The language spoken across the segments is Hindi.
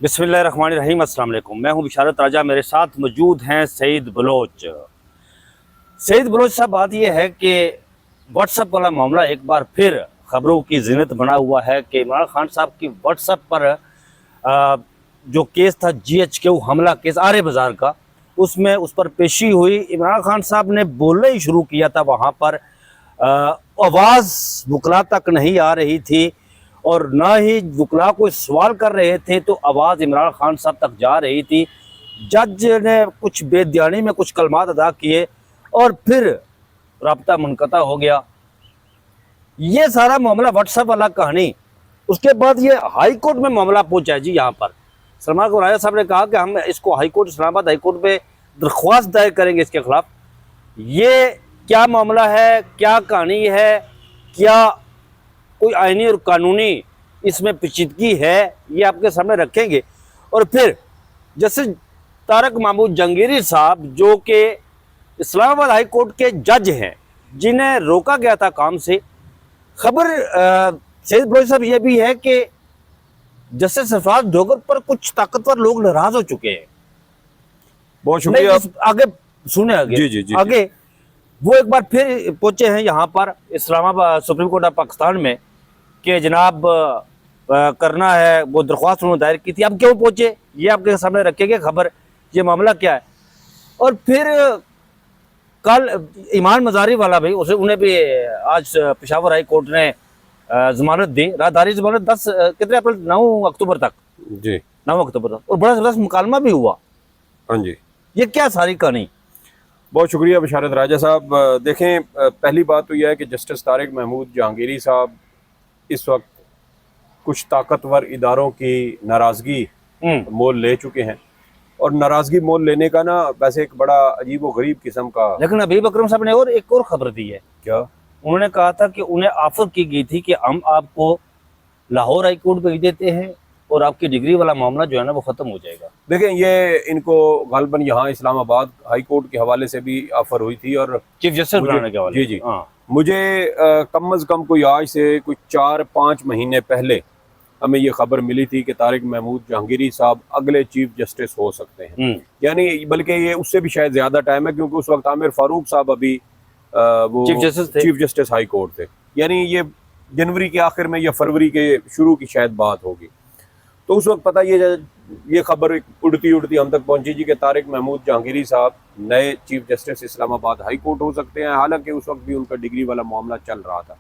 बिस्मिल्लाहिर्रहमानिर्रहीम। अस्सलाम वालेकुम। मैं हूं बिशारत राजा, मेरे साथ मौजूद हैं सईद बलोच। सईद बलोच साहब, बात यह है कि व्हाट्सएप वाला मामला एक बार फिर खबरों की ज़ीनत बना हुआ है कि इमरान खान साहब की व्हाट्सएप पर जो केस था GHQ हमला केस आरे बाज़ार का, उसमें उस पर पेशी हुई। इमरान खान साहब ने बोलना ही शुरू किया था, वहाँ पर आवाज़ वकला तक नहीं आ रही थी और ना ही वकला कोई सवाल कर रहे थे तो आवाज़ इमरान खान साहब तक जा रही थी। जज ने कुछ बेदयानी में कुछ कलमात अदा किए और फिर राब्ता मुनक़ता हो गया। ये सारा मामला व्हाट्सएप वाला कहानी, उसके बाद ये हाई कोर्ट में मामला पहुंचा है जी। यहाँ पर सलमान राजा साहब ने कहा कि हम इसको high court, Islamabad high court में दरख्वास्त दायर करेंगे इसके खिलाफ। ये क्या मामला है, क्या कहानी है, क्या कोई आईनी और कानूनी इसमें पेचीदगी है, ये आपके सामने रखेंगे। और फिर जैसे तारक महमूद जहांगीरी साहब, जो कि इस्लामाबाद हाई कोर्ट के जज हैं, जिन्हें रोका गया था काम से, खबर सईद बलोच साहब ये भी है कि जस्टिस सरफराज डोगर पर कुछ ताकतवर लोग नाराज हो चुके हैं। बहुत शुक्रिया। आगे सुने, आगे वो एक बार फिर पहुंचे हैं यहाँ पर Islamabad supreme court of Pakistan में कि जनाब करना है, वो दरख्वास्त उन्होंने दायर की थी। अब क्यों पहुंचे, ये आपके सामने रखेंगे खबर, ये मामला क्या है। और फिर कल ईमान मजारी वाला भाई, उसे उन्हें भी आज पेशावर हाई कोर्ट ने जमानत दी, राहदारी जमानत 10 कितने अप्रैल 9 अक्टूबर तक जी, 9 अक्टूबर तक, और बड़ा जबरदस्त मुकालमा भी हुआ। हाँ जी, ये क्या सारी कहानी। बहुत शुक्रिया बिशारत राजा साहब। देखें, पहली बात तो यह है कि जस्टिस तारिक महमूद जहांगीरी साहब इस वक्त कुछ ताकतवर इदारों की नाराज़गी मोल ले चुके हैं, और नाराज़गी मोल लेने का ना वैसे एक बड़ा अजीब व गरीब किस्म का। लेकिन हबीब अकरम साहब ने और एक और खबर दी है। क्या? उन्होंने कहा था कि उन्हें ऑफर की गई थी कि हम आपको लाहौर हाई कोर्ट भेज देते हैं और आपकी डिग्री वाला मामला जो है ना वो ख़त्म हो जाएगा। देखें, ये इनको गालबन यहाँ इस्लामाबाद हाई कोर्ट के हवाले से भी ऑफर हुई थी, और चीफ जस्टिस बनाने के हवाले। जी जी, मुझे कम अज़ कम कोई आज से कुछ 4-5 महीने पहले हमें ये खबर मिली थी कि तारिक महमूद जहांगीरी साहब अगले चीफ जस्टिस हो सकते हैं। यानी बल्कि ये उससे भी शायद ज़्यादा टाइम है, क्योंकि उस वक्त आमिर फारूक साहब अभी वो चीफ जस्टिस हाई कोर्ट थे। यानी ये जनवरी के आखिर में या फरवरी के शुरू की शायद बात होगी। तो उस वक्त पता ये खबर उड़ती उड़ती हम तक पहुंची जी कि तारिक महमूद जहांगीरी साहब नए chief justice Islamabad high court हो सकते हैं। हालांकि उस वक्त भी उनका डिग्री वाला मामला चल रहा था।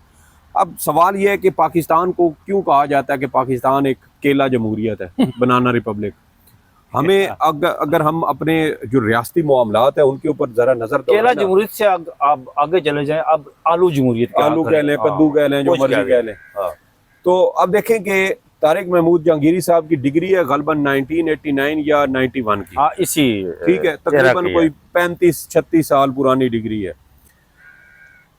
अब सवाल यह है कि पाकिस्तान को क्यों कहा जाता है कि पाकिस्तान एक केला जमहूरियत है, बनाना रिपब्लिक। हमें अगर हम अपने जो रियासती मामलात है उनके ऊपर जरा नजर, केला जमहूरियत से आप आगे चले जाएं, अब आलू जमहूरियत, आलू कह लें, कद्दू कह लें, जो मर्जी कह लें। तो अब देखें कि तारिक महमूद जहांगीरी साहब की डिग्री है गलबन 1989 या 91 की। इसी ठीक है, तकरीबन कोई 35-36 साल पुरानी डिग्री है।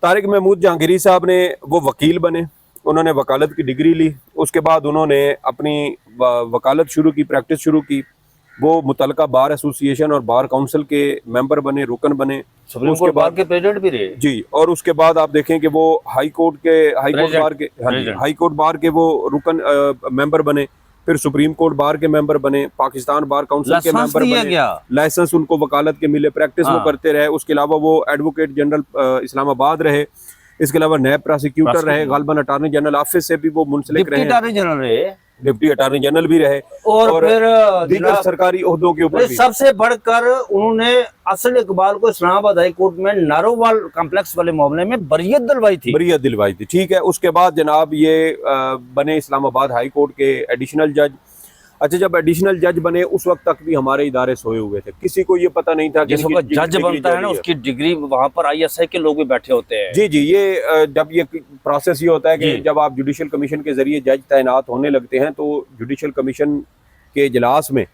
तारिक महमूद जहांगीरी साहब ने वो वकील बने, उन्होंने वकालत की डिग्री ली, उसके बाद उन्होंने अपनी वकालत शुरू की, प्रैक्टिस शुरू की। वो मुतलका बार एसोसिएशन और बार काउंसिल के मेंबर बने, रुकन बने, सुप्रीम कोर्ट बार के प्रेसिडेंट भी रहे जी। और उसके बाद आप देखें कि वो हाई कोर्ट बार के वो रुकन मेंबर बने, फिर सुप्रीम कोर्ट बार के मेंबर बने, पाकिस्तान बार काउंसिल के मेंबर बने, लाइसेंस उनको वकालत के मिले, प्रैक्टिस वो करते रहे। उसके अलावा वो एडवोकेट जनरल इस्लामाबाद रहे, इसके अलावा नैब प्रोसिक्यूटर रहे, गालबन अटार्नी जनरल ऑफिस से भी वो मुंसलिक रहे, डिप्टी अटार्नी जनरल भी रहे, और फिर दीगर सरकारी ओहदों के ऊपर भी। सबसे बढ़कर उन्होंने असल इकबाल को इस्लामाबाद हाई कोर्ट में नारोवाल कॉम्प्लेक्स वाले मामले में बरियत दिलवाई थी। ठीक है, उसके बाद जनाब ये बने इस्लामाबाद हाई कोर्ट के एडिशनल जज। अच्छा, जब एडिशनल जज बने उस वक्त तक भी हमारे इदारे सोए हुए थे, किसी को ये पता नहीं था कि जज बनता है ना उसकी डिग्री, वहां पर ISI के लोग भी बैठे होते हैं। जी जी, ये जब ये प्रोसेस ये होता है कि जब आप जुडिशल कमीशन के जरिए जज तैनात होने लगते हैं तो जुडिशल कमीशन के इजलास में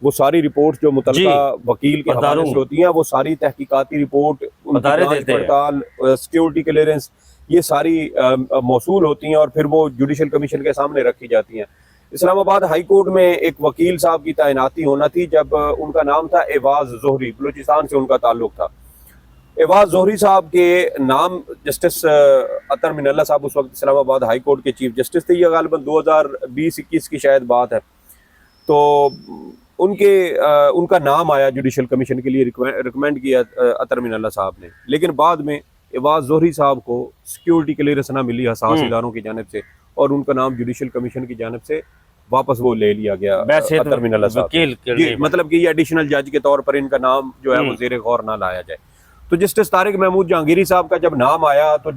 वो सारी रिपोर्ट जो मुतल्लिका वकील के हवाले से होती हैं, वो सारी तहकीकाती रिपोर्ट, पड़ताल, सिक्योरिटी क्लियरेंस, ये सारी मौसूल होती हैं और फिर वो जुडिशल कमीशन के सामने रखी जाती हैं। इस्लामाबाद हाई कोर्ट में एक वकील साहब की तैनाती होना थी, जब उनका नाम था एवाज जोहरी, बलूचिस्तान से उनका ताल्लुक था। एवाज जोहरी साहब के नाम जस्टिस अतर मिनल्ला साहब उस वक्त इस्लामाबाद हाई कोर्ट के चीफ जस्टिस थे। ये गालिबन 2020-21 की शायद बात है। तो उनका नाम आया जुडिशल कमीशन के लिए, रिकमेंड किया अतर मिन अल्लाह साहब ने, लेकिन बाद में एवाज जोहरी साहब को सिक्योरिटी क्लियरेंस ना मिली हसास इदारों की जानिब से, और उनका नाम जुडिशल कमीशन की जानिब से वापस वो ले लिया गया अतर मिन अल्लाह साहब। मतलब कि ये एडिशनल जज के तौर पर इनका नाम जो है वो ज़ेरे गौर ना लाया जाए। तो जस्टिस तारिक महमूद जहांगीरी साहब का जब नाम आया तो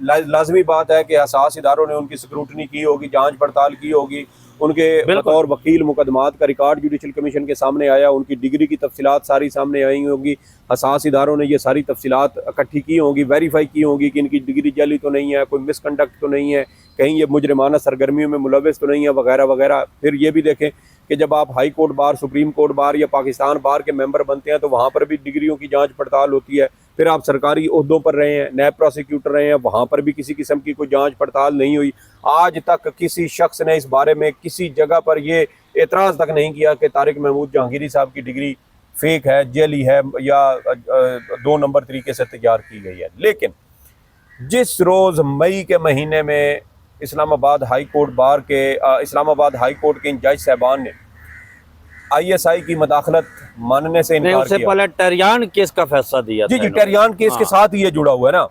लाजमी बात है कि हसास इदारों ने उनकी स्क्रूटनी की होगी, जांच पड़ताल की होगी, उनके बतौर वकील मुकदमात का रिकॉर्ड जुडिशल कमीशन के सामने आया, उनकी डिग्री की तफसीलात सारी सामने आई होंगी, हसास इदारों ने ये सारी तफसीलात इकट्ठी की होंगी, वेरीफाई की होंगी कि इनकी डिग्री जाली तो नहीं है, कोई मिसकंडक्ट तो नहीं है, कहीं ये मुजरिमाना सरगर्मियों में मुलविस तो नहीं है, वगैरह वगैरह। फिर ये भी देखें कि जब आप high court bar, supreme court bar या पाकिस्तान बार के मेंबर बनते हैं तो वहाँ पर भी डिग्रियों की जांच पड़ताल होती है। फिर आप सरकारी ओहदों पर रहे हैं, नैब प्रोसिक्यूटर रहे हैं, वहाँ पर भी किसी किस्म की कोई जांच पड़ताल नहीं हुई। आज तक किसी शख्स ने इस बारे में किसी जगह पर ये एतराज़ तक नहीं किया कि तारिक महमूद जहांगीरी साहब की डिग्री फेक है, जेली है या 2 नंबर तरीके से तैयार की गई है। लेकिन जिस रोज़ मई के महीने में इस्लामाबाद हाई कोर्ट के इन जज साहबान ने ISI की मदाखलत मानने से इनकार उससे किया। पहले टेरियान केस का फैसला दिया जी था जी, इन्होंने। टेरियान केस के साथ ये जुड़ा हुआ है ना,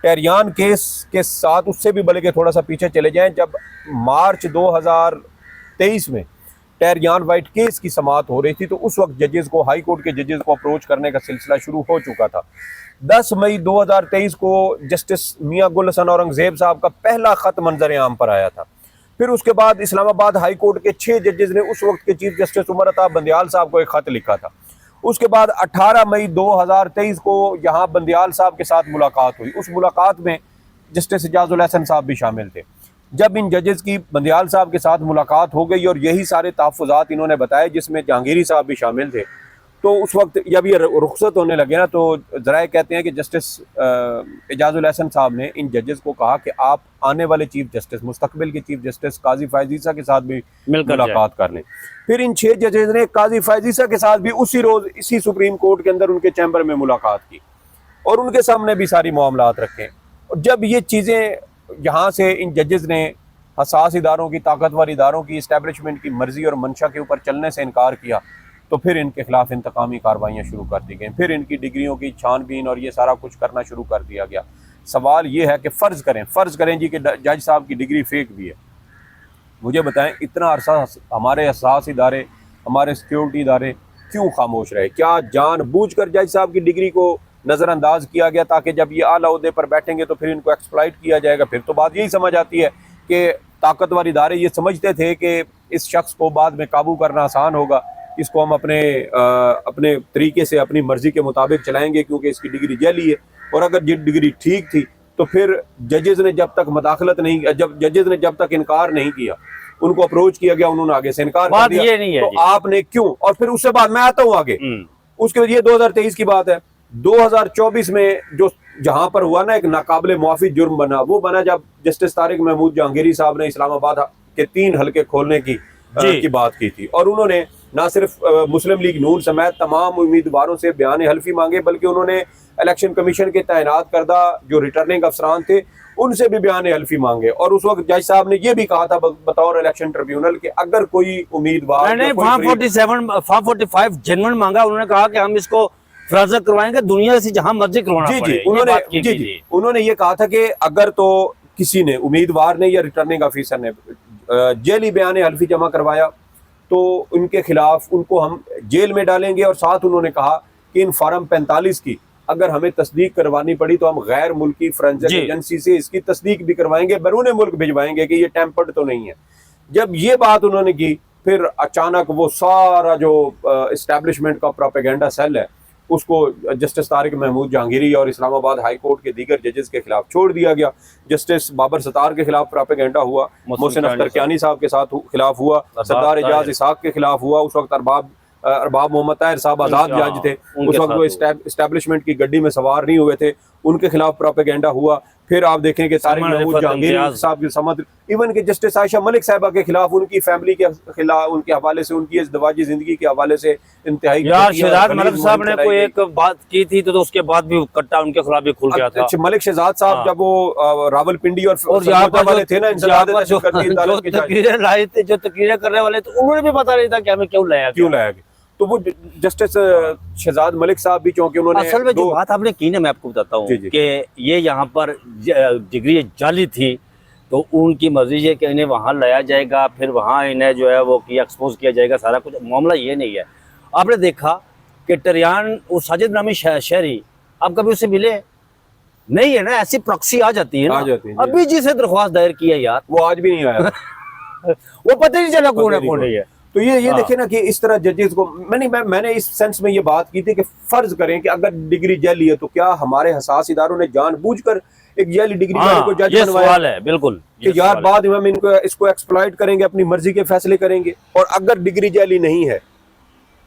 टेरियान केस के साथ, उससे भी बल्कि थोड़ा सा पीछे चले जाएं, जब मार्च 2023 में टेरियान वाइट केस की समाअत हो रही थी तो उस वक्त जजेस को, हाई कोर्ट के जजेस को अप्रोच करने का सिलसिला शुरू हो चुका था। 10 मई 2023 को जस्टिस मियां गुल हसन औरंगजेब साहब का पहला खत मंजर आम पर आया था। फिर उसके बाद इस्लामाबाद हाई कोर्ट के 6 जजेस ने उस वक्त के चीफ जस्टिस उमर अता बंदियाल साहब को एक खत लिखा था। उसके बाद 18 मई 2023 को यहाँ बंदियाल साहब के साथ मुलाकात हुई। उस मुलाकात में जस्टिस इजाजुल हसन साहब भी शामिल थे। जब इन जजेस की बंदियाल साहब के साथ मुलाकात हो गई और यही सारे तहफ़्फ़ुज़ात इन्होंने बताए जिसमें जहांगीरी साहब भी शामिल थे, तो उस वक्त जब ये रुखसत होने लगे ना, तो ज़राए कहते हैं कि जस्टिस इजाजुल हसन साहब ने इन जजेस को कहा कि आप आने वाले चीफ जस्टिस, मुस्तकबिल के चीफ जस्टिस काजी फैज़ ईसा के साथ भी मुलाकात कर लें। फिर इन 6 जजेस ने काजी फैज़ ईसा के साथ भी उसी रोज़ इसी सुप्रीम कोर्ट के अंदर उनके चैम्बर में मुलाकात की और उनके सामने भी सारी मामलात रखे। और जब ये चीज़ें यहाँ से इन जजेस ने हसास इदारों की, ताकतवर इदारों की, इस्टेब्लिशमेंट की मर्जी और मंशा के ऊपर चलने से इनकार किया, तो फिर इनके खिलाफ इंतकामी कार्रवाइयाँ शुरू कर दी गई। फिर इनकी डिग्रियों की छानबीन और ये सारा कुछ करना शुरू कर दिया गया। सवाल ये है कि फ़र्ज़ करें जी कि जज साहब की डिग्री फेक भी है। मुझे बताएं, इतना अरसा हमारे हसास इदारे, हमारे सिक्योरिटी इदारे क्यों खामोश रहे? क्या जानबूझकर जज साहब की डिग्री को नज़रअंदाज किया गया ताकि जब ये आला ओहदे पर बैठेंगे तो फिर इनको एक्सप्लॉइट किया जाएगा? फिर तो बात यही समझ आती है कि ताकतवर इदारे ये समझते थे कि इस शख्स को बाद में काबू करना आसान होगा, इसको हम अपने तरीके से, अपनी मर्जी के मुताबिक चलाएंगे क्योंकि इसकी डिग्री जाली है। और अगर ये डिग्री ठीक थी तो फिर जजेस ने जब तक इनकार नहीं किया, उनको अप्रोच किया गया, उन्होंने आगे से इनकार कर दिया, ये नहीं है तो आपने क्यों? और फिर उससे बाद मैं आता हूँ आगे, उसके बाद ये 2023 की बात है। 2024 में जो जहां पर हुआ ना, एक नाकाबिले मुआफी जुर्म बना, वो बना जब जस्टिस तारिक महमूद जहांगीरी साहब ने इस्लामाबाद के 3 हलके खोलने की बात की थी। और उन्होंने ना सिर्फ मुस्लिम लीग नून समेत तमाम उम्मीदवारों से बयान हल्फी मांगे, बल्कि उन्होंने इलेक्शन कमीशन के तैनात करदा जो रिटर्निंग अफसरान थे उनसे भी बयान हल्फी मांगे। और उस वक्त जज साहब ने यह भी कहा था बतौर इलेक्शन ट्रिब्यूनल कि अगर कोई उम्मीदवार 445 जेन्युइन मांगा, उन्होंने कहा कि हम इसको फराजा करवाएंगे, दुनिया से जहां मर्जी करवाना पड़े। उन्होंने ये कहा था कि अगर तो किसी ने, उम्मीदवार ने या रिटर्निंग ऑफिसर ने जेली बयान हल्फी जमा करवाया तो उनके खिलाफ उनको हम जेल में डालेंगे। और साथ उन्होंने कहा कि इन फार्म 45 की अगर हमें तस्दीक करवानी पड़ी तो हम गैर मुल्की फोरेंसिक एजेंसी से इसकी तस्दीक भी करवाएंगे, बैरून मुल्क भिजवाएंगे कि ये टेम्पर्ड तो नहीं है। जब ये बात उन्होंने की, फिर अचानक वो सारा जो इस्टेब्लिशमेंट का प्रोपेगेंडा सेल है उसको जस्टिस तारिक महमूद जहांगीरी और इस्लामाबाद हाई कोर्ट के दीगर जजेस के खिलाफ छोड़ दिया गया। जस्टिस बाबर सतार के खिलाफ प्रोपेगेंडा हुआ, मोहसिन अख्तर कियानी साहब के साथ खिलाफ हुआ, सरदार एजाज इसाक के खिलाफ हुआ। उस वक्त अरबाब मोहम्मद ताहिर साहब आज़ाद जज थे, उस वक्त वो इस्टेब्लिशमेंट की गड्डी में सवार नहीं हुए थे, उनके खिलाफ प्रोपेगेंडा हुआ। फिर आप देखें कि तारिक महमूद जहांगीरी साहब के समझ, इवन के जस्टिस आयशा मलिक साहिबा के खिलाफ, उनकी फैमिली के खिलाफ, उनके हवाले से, उनकी इज़्दिवाजी जिंदगी के हवाले से इंतहाई यार शहजाद मलिक साहब ने कोई एक बात की थी तो उसके बाद भी कट्टा उनके खिलाफ भी खुल गया था। मलिक शहजाद साहब जब वो रावलपिंडी और यहाँ पर वाले थे ना, जो तकरीरें लाए थे, जो तकरीरें करने वाले थे, उन्होंने भी पता नहीं था कि हमें क्यों लाया गया। तो वो जस्टिस शहजाद मलिक साहब भी, चूंकि उन्होंने असल में जो बात आपने की ना, मैं आपको बताता हूँ कि ये यहाँ पर डिग्री जाली थी, तो उनकी मर्जी है कि इन्हें वहाँ लाया जाएगा, फिर वहाँ इन्हें जो है वो एक्सपोज किया जाएगा, सारा कुछ। मामला ये नहीं है। आपने देखा कि टरियान, वो साजिद नामी शहरी, आप कभी उससे मिले नहीं है ना? ऐसी प्रॉक्सी आ जाती है ना, अभी जिसे दरख्वास्त दायर की है यार, वो आज भी नहीं आया। वो पता नहीं चला कौन है कौन नहीं है। तो ये देखे ना कि इस तरह जजेस को मैंने इस सेंस में ये बात की थी कि फर्ज करें कि अगर डिग्री जाली है तो क्या हमारे हसास इदारों ने जानबूझकर एक जाली डिग्री वाले को जज बनवाया है? बिल्कुल, कि यार बाद में हम इसको एक्सप्लॉइट करेंगे, अपनी मर्जी के फैसले करेंगे। और अगर डिग्री जाली नहीं है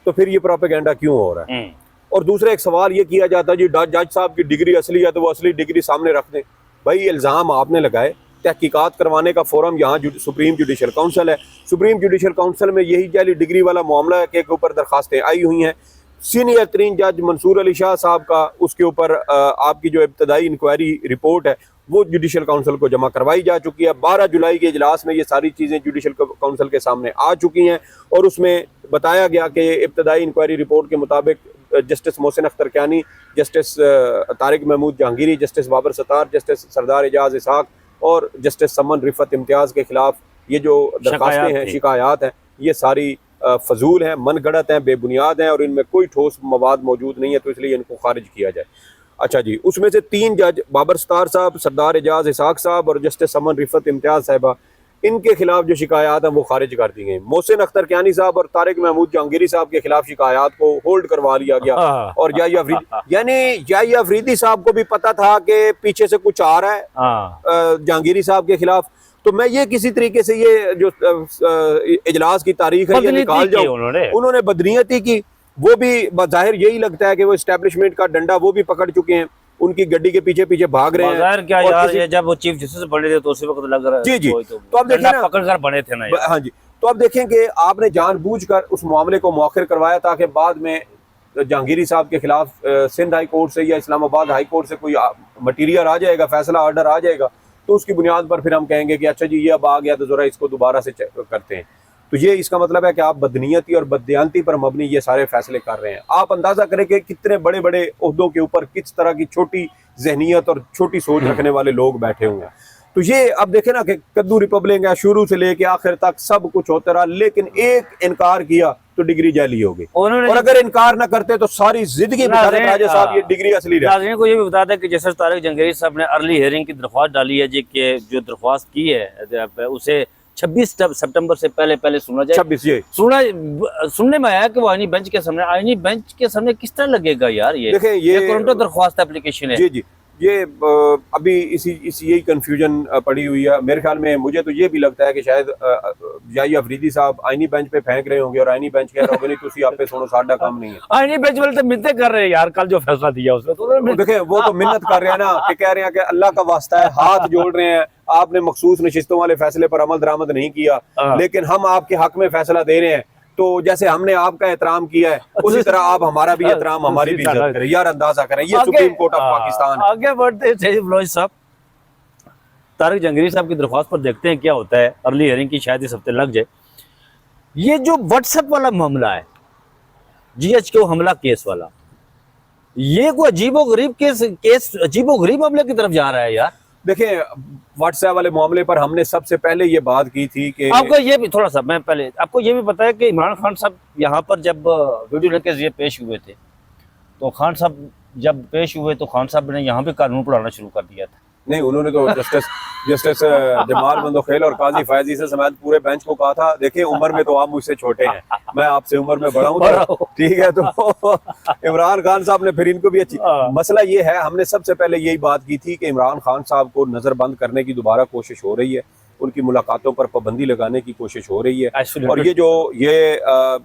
तो फिर ये प्रोपेगेंडा क्यों हो रहा है? और दूसरा एक सवाल ये किया जाता है जी, जज साहब की डिग्री असली है तो वो असली डिग्री सामने रख दें। भाई इल्ज़ाम आपने लगाए, तहकीकात करवाने का फोरम यहाँ सुप्रीम जुडिशल काउंसिल है। सुप्रीम जुडिशल काउंसिल में यही जाली डिग्री वाला मामला के ऊपर दरखास्तें आई हुई हैं। सीनियर तरीन जज मंसूर अली शाह साहब का उसके ऊपर आपकी जो इब्तदाई इंक्वायरी रिपोर्ट है वो जुडिशल काउंसिल को जमा करवाई जा चुकी है। 12 जुलाई के इजलास में ये सारी चीज़ें जुडिशल काउंसिल के सामने आ चुकी हैं और उसमें बताया गया कि इब्तदाई इंक्वायरी रिपोर्ट के मुताबिक justice Mohsin Akhtar Kiyani, justice Tariq Mahmood Jahangiri, justice Babar Sattar, justice Sardar Ejaz Ishaq और जस्टिस समन रिफत इम्तियाज़ के खिलाफ ये जो दरखास्तें हैं, शिकायत हैं, ये सारी फजूल हैं, मनगढ़ंत हैं, बेबुनियाद हैं और इनमें कोई ठोस मवाद मौजूद नहीं है, तो इसलिए इनको खारिज किया जाए। अच्छा जी, उसमें से 3 जज बाबर सत्तार साहब, सरदार एजाज इसहाक साहब और जस्टिस समन रिफत इम्तियाज़ साहिबा, इनके खिलाफ जो शिकायत हैं वो खारिज कर दी गई। मोहसिन अख्तर कियानी साहब और तारिक महमूद जहांगीरी साहब के खिलाफ शिकायत को होल्ड करवा लिया गया। और याही अफरीदी साहब को भी पता था कि पीछे से कुछ आ रहा है जहांगीरी साहब के खिलाफ। तो मैं ये किसी तरीके से ये जो इजलास की तारीख है ये निकाल जाऊं, उन्होंने बदनीयती की। वो भी बज़ाहिर यही लगता है कि वो एस्टेब्लिशमेंट का डंडा वो भी पकड़ चुके हैं, उनकी गड्डी के पीछे पीछे भाग रहे हैं। क्या यार, ये जब वो चीफ जस्टिस बने थे तो उसी वक्त लग रहा है। जी। तो अब देखिए ना, पकड़ कर बने थे ना। हाँ जी, तो अब देखें कि आपने जानबूझकर उस मामले को मौखिर करवाया ताकि बाद में जहांगीरी साहब के खिलाफ सिंध हाई कोर्ट से या इस्लामाबाद हाई कोर्ट से कोई मटीरियल आ जाएगा, फैसला ऑर्डर आ जाएगा, तो उसकी बुनियाद पर फिर हम कहेंगे कि अच्छा जी ये अब आ गया तो जरा इसको दोबारा से करते हैं। तो ये इसका मतलब है कि आप बदनीयती और बददियानती पर मबनी ये सारे फैसले कर रहे हैं। आप अंदाजा करें कि कितने बड़े बड़े ओहदों के ऊपर किस तरह की छोटी जहनीत और छोटी सोच रखने वाले लोग बैठे हुए हैं। तो ये अब देखें ना कि कद्दू रिपब्लिक है, शुरू से लेके आखिर तक सब कुछ होता रहा, लेकिन एक इनकार किया तो डिग्री जाली हो गई। और अगर इनकार ना करते तो सारी जिंदगी राजा साहब ये डिग्री असली नाज़रीन को ये भी बता दें कि जैसे तारिक जहांगीरी साहब ने अर्ली हियरिंग की दरख्वास्त डाली है जी, कि जो दरख्वास्त की है उसे 26 सितंबर से पहले सुना जाए। 26 ये सुनने में आया कि वो आईनी बेंच के सामने किस तरह लगेगा यार? ये देखें, ये कोरंटो दरख्वास्त एप्लीकेशन है। जी, ये अभी इसी यही कंफ्यूजन पड़ी हुई है मेरे ख्याल में। मुझे तो ये भी लगता है कि शायद याही अफरीदी साहब आईनी बेंच पे फेंक रहे होंगे और आईनी बेंच कह रहा होगा नहीं तुसी आप पे सुनो, साडा काम नहीं है। आईनी बेंच वाले तो मिन्नतें कर रहे हैं यार, कल जो फैसला दिया उसमें तो देखें वो तो मिन्नत कर रहे हैं ना, कि कह रहे हैं कि अल्लाह का वास्ता है, हाथ जोड़ रहे हैं, आपने मखसूस नशिस्तों वाले फैसले पर अमल दरामद नहीं किया, लेकिन हम आपके हक में फैसला दे रहे हैं, तो जैसे हमने आपका एहतराम किया है उसी तरह आप हमारा भी एहतराम, हमारी भी इज्जत करें। यार अंदाजा करें, ये सुप्रीम कोर्ट ऑफ पाकिस्तान। आगे बढ़ते हैं बलोच साहब, तारिक जहांगीरी साहब की दरख्वास्त पर देखते हैं क्या होता है। अर्ली हियरिंग की शायद इस हफ्ते लग जाए। ये जो व्हाट्सएप वाला मामला है, GHQ हमला केस वाला, ये कोई अजीबोगरीब केस अजीबोगरीब मामले की तरफ जा रहा है यार। देखिए व्हाट्सएप वाले मामले पर हमने सबसे पहले ये बात की थी कि आपको ये भी थोड़ा सा, मैं पहले आपको ये भी पता है कि इमरान खान साहब यहाँ पर जब वीडियो लेके ये पेश हुए थे, तो खान साहब जब पेश हुए तो खान साहब ने यहाँ पे कानून पढ़ाना शुरू कर दिया था। नहीं, उन्होंने तो जस्टिस जमाल मंदोखेल और काजी फैजी से समेत पूरे बेंच को कहा था, देखिए उम्र में तो आप मुझसे छोटे हैं, मैं आपसे उम्र में बड़ा हूँ, ठीक है। तो इमरान खान साहब ने फिर इनको भी अच्छी, मसला ये है, हमने सबसे पहले यही बात की थी कि इमरान खान साहब को नजरबंद करने की दोबारा कोशिश हो रही है। उनकी मुलाकातों पर पाबंदी लगाने की कोशिश हो रही है। Absolutely. और ये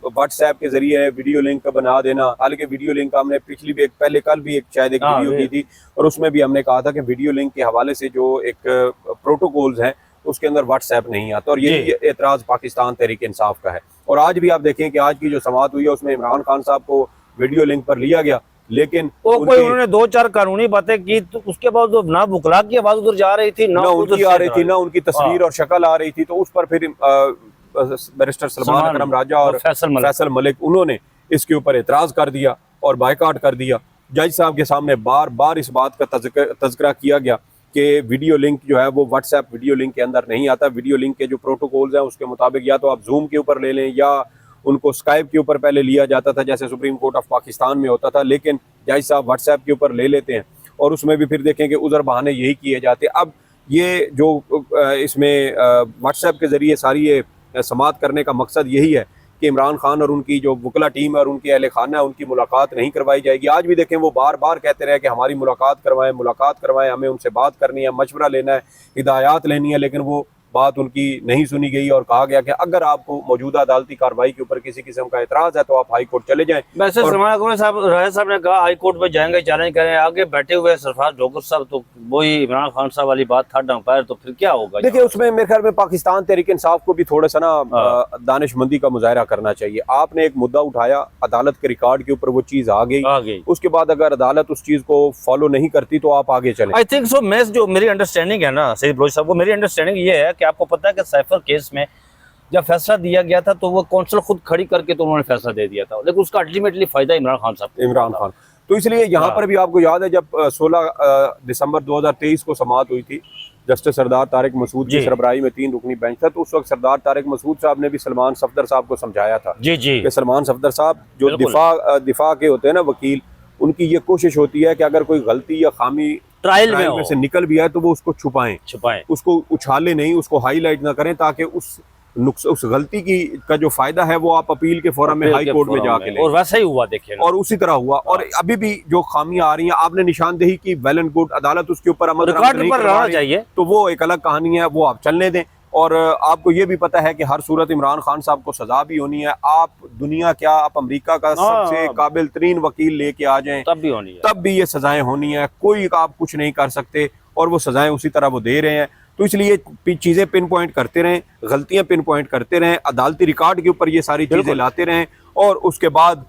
व्हाट्सएप के जरिए वीडियो लिंक बना देना, हालांकि वीडियो लिंक हमने पिछली भी पहले कल भी शायद एक वीडियो की थी, और उसमें भी हमने कहा था कि वीडियो लिंक के हवाले से जो एक प्रोटोकॉल्स हैं उसके अंदर व्हाट्सएप नहीं आता, और यही एतराज पाकिस्तान तहरीक इंसाफ का है। और आज भी आप देखें कि आज की जो समाअत हुई है उसमें इमरान खान साहब को वीडियो लिंक पर लिया गया, लेकिन कोई उन्होंने 2-4 कानूनी बातें की, तो उसके बाद तो ना बुकला की आवाज उधर जा रही थी, ना उनकी आ रही थी, ना उनकी तस्वीर और शक्ल आ रही थी। तो उस पर फिर बैरिस्टर सलमान अकरम राजा और फैसल मलिक उन्होंने इसके ऊपर एतराज कर दिया और बायकॉट कर दिया। जज साहब के सामने बार बार इस बात का तज़किरा किया गया कि वीडियो लिंक जो है वो व्हाट्सएप वीडियो लिंक के अंदर नहीं आता। वीडियो लिंक के जो प्रोटोकॉल्स हैं उसके मुताबिक या तो आप जूम के ऊपर ले लें या उनको स्काइप के ऊपर पहले लिया जाता था जैसे सुप्रीम कोर्ट ऑफ पाकिस्तान में होता था, लेकिन जज साहब व्हाट्सएप के ऊपर ले लेते हैं और उसमें भी फिर देखें कि उधर बहाने यही किए जाते हैं। अब ये जो इसमें व्हाट्सएप के ज़रिए सारी ये समाअत करने का मकसद यही है कि इमरान खान और उनकी जो वकला टीम है और उनकी अहल खाना है उनकी मुलाकात नहीं करवाई जाएगी। आज भी देखें वो बार बार कहते रहे कि हमारी मुलाकात करवाएं, हमें उनसे बात करनी है, मशवरा लेना है, हिदायत लेनी है, लेकिन वो बात उनकी नहीं सुनी गई और कहा गया कि अगर आपको मौजूदा अदालती कार्रवाई के ऊपर किसी किस्म का एतराज़ है तो आप हाई कोर्ट चले जाएं। वैसे राजा साहब ने कहा हाई कोर्ट में जाएंगे, चैलेंज करें, आगे बैठे हुए सरफराज ढोकर साहब तो वही इमरान खान साहब वाली बात थर्ड अंपायर, तो फिर क्या होगा? देखिए उसमें मेरे ख्याल में पाकिस्तान तहरीक इंसाफ को भी थोड़ा सा ना दानिशमंदी का मुजाहरा करना चाहिए। आपने एक मुद्दा उठाया, अदालत के रिकॉर्ड के ऊपर वो चीज़ आ गई, उसके बाद अगर अदालत उस चीज़ को फॉलो नहीं करती तो आप आगे चलें। आई थिंक सो मैं जो मेरी अंडरस्टैंडिंग है ना सईद बलोच साहब को, मेरी अंडरस्टैंडिंग ये है कि आपको पता है कि साइफर केस में जब फैसला दिया गया था तो वो कौंसिल खुद खड़ी करके तो उन्होंने फैसला दे दिया था, लेकिन उसका अल्टीमेटली फायदा इमरान खान। तो इसलिए यहाँ पर भी आपको याद है जब 16 दिसंबर 2023 को समाअत हुई थी, जस्टिस सरदार तारिक मसूद की सरबराही में 3 रुकनी बेंच था, तो उस वक्त सरदार तारिक मसूद साहब ने भी सलमान सफदर साहब को समझाया था कि सलमान सफदर साहब जो दिफा के होते हैं ना वकील, उनकी ये कोशिश होती है कि अगर कोई गलती या खामी ट्रायल में से निकल भी आए तो वो उसको छुपाएं, उसको उछाले नहीं, उसको हाईलाइट ना करें, ताकि उस गलती का जो फायदा है वो आप अपील के फोरम में हाई कोर्ट में जाके लें। और वैसा ही हुआ, देखिए, और उसी तरह हुआ। और अभी भी जो खामियां आ रही हैं, आपने निशानदेही की, वेल एंड गुड, अदालत उसके ऊपर अमल नहीं कर रही है तो वो एक अलग कहानी है, वो आप चलने दें। और आपको ये भी पता है कि हर सूरत इमरान खान साहब को सजा भी होनी है। आप दुनिया क्या, आप अमेरिका का सबसे काबिल तरीन वकील लेके आ जाएं तब भी ये सजाएं होनी है, कोई आप कुछ नहीं कर सकते, और वो सजाएं उसी तरह वो दे रहे हैं। तो इसलिए चीज़ें पिन पॉइंट करते रहें, गलतियां पिन पॉइंट करते रहें, अदालती रिकॉर्ड के ऊपर ये सारी चीज़ें लाते रहें, और उसके बाद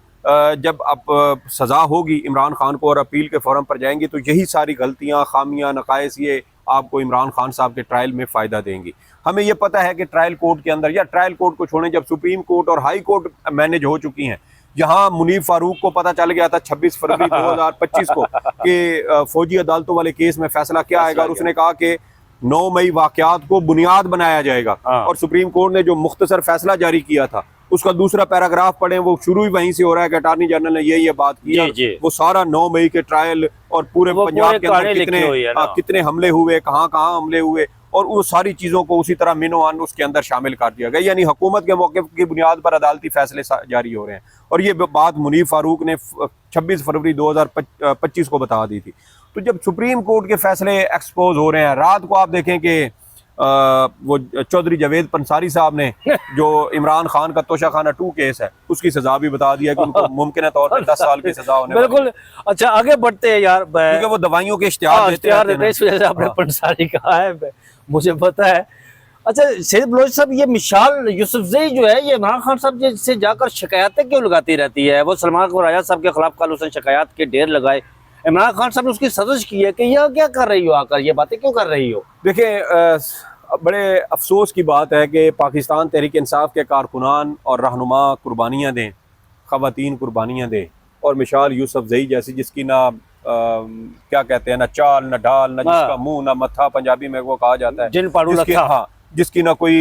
जब अब सज़ा होगी इमरान खान को और अपील के फोरम पर जाएंगी तो यही सारी गलतियां, खामियां, नकाइस ये आपको इमरान खान साहब के ट्रायल में फ़ायदा देंगी। हमें ये पता है कि ट्रायल कोर्ट के अंदर, या ट्रायल कोर्ट को छोड़ें, जब सुप्रीम कोर्ट और हाई कोर्ट मैनेज हो चुकी हैं, जहां मुनीब फारूक को पता चल गया था 26 फरवरी 2025 को कि फौजी अदालतों वाले केस में फैसला क्या आएगा, और उसने कहा कि 9 मई वाकयात को बुनियाद बनाया जाएगा, और सुप्रीम कोर्ट ने जो मुख्तसर फैसला जारी किया था उसका दूसरा पैराग्राफ पढ़ें, वो शुरू ही वहीं से हो रहा है कि अटॉर्नी जनरल ने ये बात की, वो सारा 9 मई के ट्रायल और पूरे पंजाब के अंदर कितने हमले हुए, कहाँ हमले हुए, और वो सारी चीज़ों को उसी तरह मिनोआन उसके अंदर शामिल कर दिया गया। यानी हुकूमत के मौके की बुनियाद पर अदालती फैसले जारी हो रहे हैं, और ये बात मुनीब फारूक ने 26 फरवरी 2025 को बता दी थी। तो जब सुप्रीम कोर्ट के फैसले एक्सपोज हो रहे हैं, रात को आप देखें कि वो चौधरी जावेद पंसारी साहब ने जो इमरान खान का तोशाखाना 2 केस है उसकी सजा भी बता दिया कि उनको मुमकिन तौर पर 10 साल की सजा होने बिल्कुल। अच्छा, आगे बढ़ते हैं यार, क्योंकि वो दवाइयों के इश्तिहार देते हैं, इस वजह से आपने पंसारी कहा है, मुझे पता है। अच्छा सईद बलोच साहब, ये मिसाल यूसुफजई जो है, ये इमरान खान साहब से जाकर शिकायतें क्यों लगाती रहती है? वो सलमान को राजा साहब के खिलाफ कल उसने शिकायत के ढेर लगाए, इमरान खान साहब ने उसकी सजश की है कि यह क्या कर रही हो, आकर ये बातें क्यों कर रही हो? देखिए, बड़े अफसोस की बात है कि पाकिस्तान तहरीक इंसाफ के कारकुनान और रहनुमा कुर्बानियाँ दें, ख़वातीन कुर्बानियाँ दें, और मिसाल यूसुफजई जैसी जिसकी ना क्या कहते हैं, ना चाल, ना ढाल, ना जिसका मुंह, ना मत्था, पंजाबी में वो कहा जाता है, जिसकी ना कोई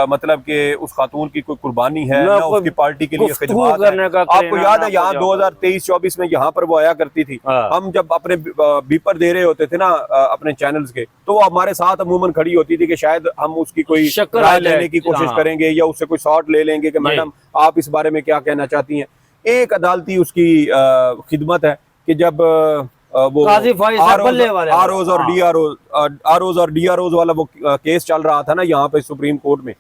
मतलब कि उस खातून की कोई कुर्बानी है, ना उसकी पार्टी के लिए खिदमत है। आपको याद है यहाँ 2023-24 में यहाँ पर वो आया करती थी, हम जब अपने बीपर दे रहे होते थे ना अपने चैनल्स के, तो वो हमारे साथ अमूमन खड़ी होती थी कि शायद हम उसकी कोई राय लेने की कोशिश करेंगे या उससे कोई शॉट ले लेंगे कि मैडम आप इस बारे में क्या कहना चाहती हैं। एक अदालती उसकी खिदमत है कि जब वो काजी फाइज बल्ले वाले आरओज और डीआरओज वाला वो केस चल रहा था ना यहाँ पे सुप्रीम कोर्ट में,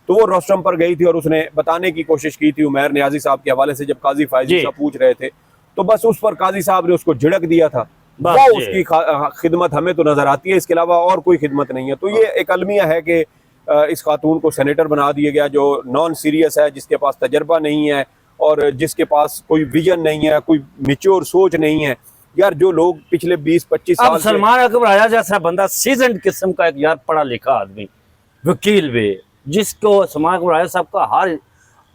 तो वो रोस्टम पर गई थी और उसने बताने की कोशिश की थी उमैर नियाजी साहब के हवाले से, जब काजी फायजी साहब पूछ रहे थे तो बस उस पर काजी साहब ने उसको झिड़क दिया था। वो उसकी खिदमत हमें तो नजर आती है, इसके अलावा और कोई खिदमत नहीं है। तो ये एक अलमिया है कि इस खातून को सेनेटर बना दिया गया जो नॉन सीरियस है, जिसके पास तजर्बा नहीं है और जिसके पास कोई विजन नहीं है, कोई मैच्योर सोच नहीं है। यार जो लोग पिछले 20-25 साल सलमान अकबर आया जैसा बंदा सीजन किस्म का एक यार पढ़ा लिखा आदमी, वकील भी, जिसको सलमान अकबर आया साहब का हर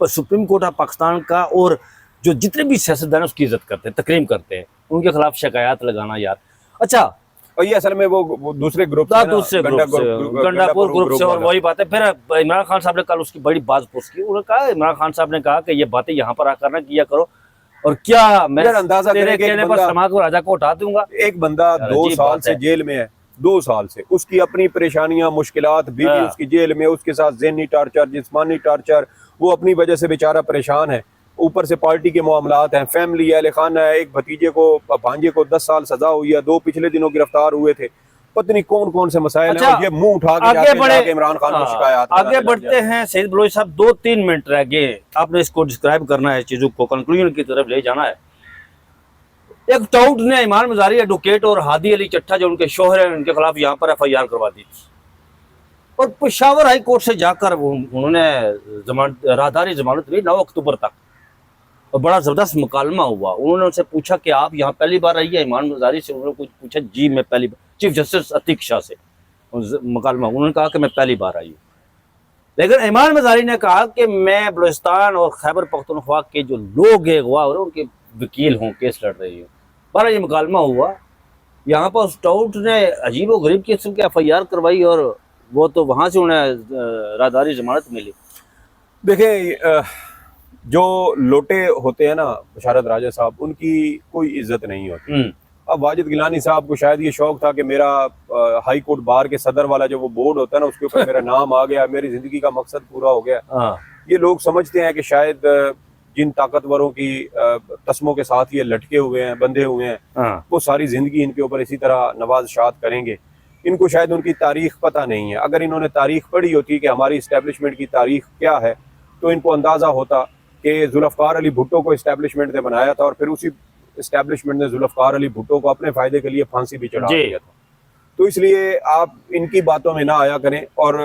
सुप्रीम कोर्ट ऑफ पाकिस्तान का और जो जितने भी सियासतदान उसकी इज्जत करते हैं, तकरीम करते हैं, उनके खिलाफ शिकायत लगाना यार। अच्छा, और ये असल में वो दूसरे ग्रुप गंडापुर ग्रुप से, और वही बात है। फिर इमरान खान साहब ने कल उसकी बड़ी बात पूछ की, उन्होंने कहा, इमरान खान साहब ने कहा कि ये बातें यहाँ पर आकर ना किया करो, और क्या मैं अंदाजा तेरे कहने पर सलमान अकबर राजा को उठा दूंगा। एक बंदा 2 साल से जेल में है, 2 साल से, उसकी अपनी परेशानियां मुश्किलात, बीवी उसकी जेल में, उसके साथ ज़हनी टार्चर, जिस्मानी टार्चर, वो अपनी वजह से बेचारा परेशान है। ऊपर से पार्टी के मामलात हैं, फैमिली है, खाना है, एक भतीजे को, भांजे को 10 साल सजा हुई है, 2 पिछले दिनों गिरफ्तार हुए थे, पता नहीं कौन कौन से मसाइल हैं, और ये मुंह उठा के जाके इमरान खान को शिकायत। आगे बढ़ते हैं सईद बलोच साहब, 2-3 मिनट रह गए, आपने इसको डिस्क्राइब करना है, चीजों को कंक्लूजन की तरफ ले जाना है। एक टाउट ने इमाम मजारी एडवोकेट और हादी अली चट्टा जो उनके शोहर हैं, उनके खिलाफ यहाँ पर FIR करवा दी थी, और पेशावर हाई कोर्ट से जाकर उन्होंने राहदारी जमानत ली 9 अक्टूबर तक, और बड़ा जबरदस्त मुकालमा हुआ। उन्होंने उनसे पूछा कि आप यहाँ पहली बार आई है, इमाम मजारी से उन्होंने कुछ पूछा, जी मैं पहली बार, चीफ जस्टिस अतीक शाह से मुकालमा, उन्होंने कहा कि मैं पहली बार आई हूँ। लेकिन इमाम मजारी ने कहा कि मैं बलूचिस्तान और खैबर पख्तूनख्वा के जो लोग हैं गवाह हो रहे हैं, उनके वकील हूँ, केस लड़ रही हूँ। बारह ये मुकालमा हुआ, यहाँ पर उस टाउट ने अजीब व गरीब किस्म की FIR करवाई, और वो तो वहाँ से उन्हें राहदारी जमानत मिली। देखिए, जो लोटे होते हैं ना बशारत राजा साहब, उनकी कोई इज्जत नहीं होती। अब वाजिद गिलानी साहब को शायद ये शौक था कि मेरा हाई कोर्ट बार के सदर वाला जो वो बोर्ड होता है ना, उसके ऊपर मेरा नाम आ गया, मेरी जिंदगी का मकसद पूरा हो गया। ये लोग समझते हैं कि शायद जिन ताकतवरों की तस्मों के साथ ये लटके हुए हैं, बंधे हुए हैं, वो सारी जिंदगी इनके ऊपर इसी तरह नवाज़शात करेंगे। इनको शायद उनकी तारीख पता नहीं है। अगर इन्होंने तारीख पढ़ी होती कि हमारी इस्टेब्लिशमेंट की तारीख क्या है, तो इनको अंदाज़ा होता कि जुल्फ़कार अली भुट्टो को इस्टेब्लिशमेंट ने बनाया था, और फिर उसी इस्टेब्लिशमेंट ने जुल्फ़कार अली भुट्टो को अपने फ़ायदे के लिए फांसी भी चढ़ा दिया था। तो इसलिए आप इनकी बातों में ना आया करें। और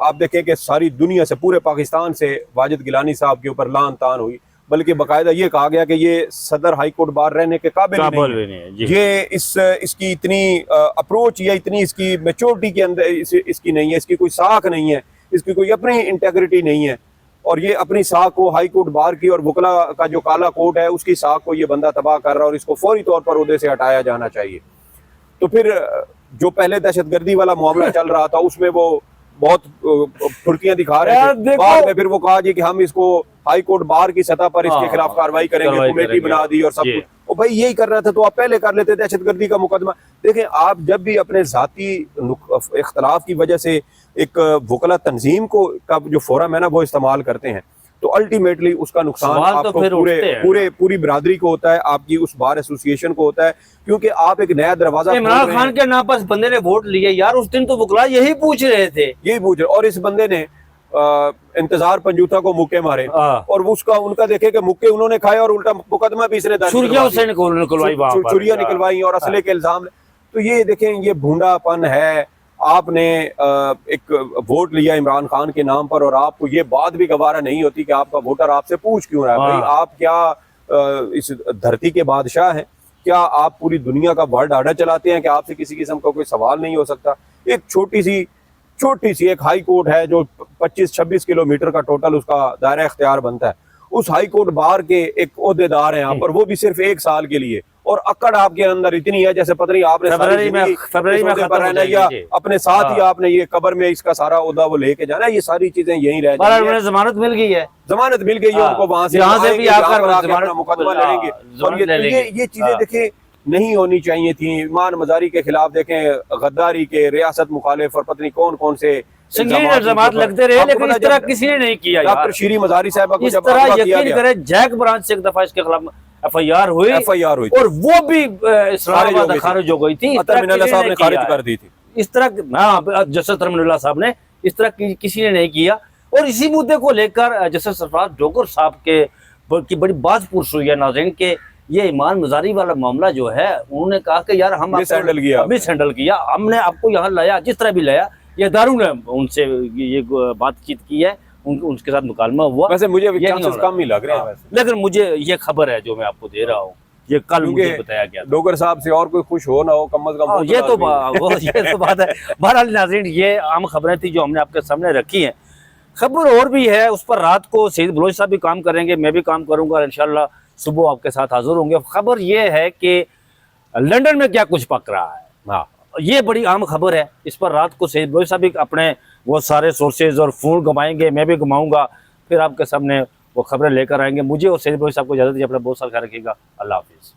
आप देखें कि सारी दुनिया से, पूरे पाकिस्तान से वाजिद गिलानी साहब के ऊपर लान तान हुई, बल्कि बाकायदा ये कहा गया कि ये सदर हाई कोर्ट बार रहने के काबिल नहीं है। ये इसकी इतनी अप्रोच या इतनी इसकी मैच्योरिटी के अंदर इसकी नहीं है, इसकी कोई साख नहीं है, इसकी कोई अपनी इंटेग्रिटी नहीं है, और ये अपनी साख को हाई कोर्ट बार की और वकला का जो काला कोर्ट है उसकी साख को ये बंदा तबाह कर रहा है, और इसको फौरी तौर पर ओहदे से हटाया जाना चाहिए। तो फिर जो पहले दहशतगर्दी वाला मामला चल रहा था, उसमें वो बहुत फुर्तियां दिखा रहे थे, बाद में फिर वो कहा जी कि हम इसको हाई कोर्ट बार की सतह पर इसके खिलाफ कार्रवाई करेंगे, कमेटी बना दी और सब कुछ। और भाई यही कर रहा था तो आप पहले कर लेते दहशतगर्दी का मुकदमा। देखें, आप जब भी अपने जाती इख्तलाफ की वजह से एक वकला तंजीम को का जो फोरम है ना वो इस्तेमाल करते हैं, तो अल्टीमेटली उसका नुकसान आपको पूरी बिरादरी को होता है, आपकी उस बार एसोसिएशन को होता है, क्योंकि आप एक नया दरवाजा। इमरान खान के नाम पर बंदे ने वोट लिए यार, उस दिन तो वकला यही पूछ रहे थे, और इस बंदे ने इंतजार पंजूता को मुक्के मारे, और उसका उनका देखे कि मुक्के उन्होंने खाए और उल्टा मुकदमा भी इसने छुरियां निकलवाई और असले के इल्जाम। तो ये देखें, ये भूंडापन है। आपने एक वोट लिया इमरान खान के नाम पर, और आपको ये बात भी गवारा नहीं होती कि आपका वोटर आपसे पूछ क्यों रहा है। भाई आप क्या इस धरती के बादशाह हैं? क्या आप पूरी दुनिया का वर्ल्ड ऑर्डर चलाते हैं कि आपसे किसी किस्म का कोई सवाल नहीं हो सकता? एक छोटी सी एक हाई कोर्ट है जो 25-26 किलोमीटर का टोटल उसका दायरा इख्तियार बनता है, उस हाई कोर्ट बार के एक ओहदेदार हैं यहाँ पर, वो भी सिर्फ 1 साल के लिए, और अकड़ आपके अंदर इतनी है जैसे पता नहीं आपने फरवरी में या अपने साथ ही आपने ये कब्र में इसका सारा ओहदा वो लेके जाना है। ये सारी चीजें यहीं रह जाएंगी। जमानत मिल गई है उनको, वहां से भी आकर मुकदमा लड़ेंगे। और ये चीजें देखिए नहीं होनी चाहिए थी। ईमान मजारी के खिलाफ देखें गद्दारी के, रियासत मुखालिफ और पता नहीं कौन कौन से लगते रहे, लेकिन इस तरह किसी ने नहीं किया। डॉक्टर शीरी मजारी साहब इस तरह यकीन करें, जैक ब्रांच से एक दफा इसके खिलाफ FIR हुई FIR हुई थी। और वो भी इस्लामाबाद खारिज हो गई थी। तरमीनुल्लाह साहब ने खारिज कर दी थी इस तरह। हाँ, जस्टिस तरमीनुल्लाह साहब ने इस तरह किसी ने नहीं किया। और इसी मुद्दे को लेकर जस्टिस सरफराज डोगर साहब की बड़ी बात पुरस हुई है नाज़रीन के ये ईमान मजारी वाला मामला जो है, उन्होंने कहा कि यार हम मिसहैंडल किया, हमने आपको यहाँ लाया, जिस तरह भी लाया, ये दारू ने उनसे ये बातचीत की है, उनके साथ मुकालमा हुआ। वैसे मुझे चांसेस कम ही लग रहे हैं वैसे। लेकिन मुझे ये खबर है जो मैं आपको दे रहा हूँ, ये कल मुझे बताया गया। डोगर साहब से और कोई खुश हो ना हो, कम अज कम ये तो बात है। बहरहाल नाज़रीन, ये आम खबरें थी जो हमने आपके सामने रखी हैं। खबर और भी है, उस पर रात को सईद बलोच साहब भी काम करेंगे, मैं भी काम करूंगा, इंशाल्लाह सुबह आपके साथ हाजिर होंगे। खबर ये है कि लंदन में क्या कुछ पक रहा है, हाँ, ये बड़ी आम खबर है। इस पर रात को सईद बलोच साहब भी अपने वो सारे सोर्सेज और फोन घुमाएंगे, मैं भी घुमाऊंगा, फिर आपके सामने वो खबरें लेकर आएंगे। मुझे और सईद बलोच साहब को इजाज़त दीजिए, अपना बहुत सारा ख्याल रखिएगा। अल्लाह हाफिज़।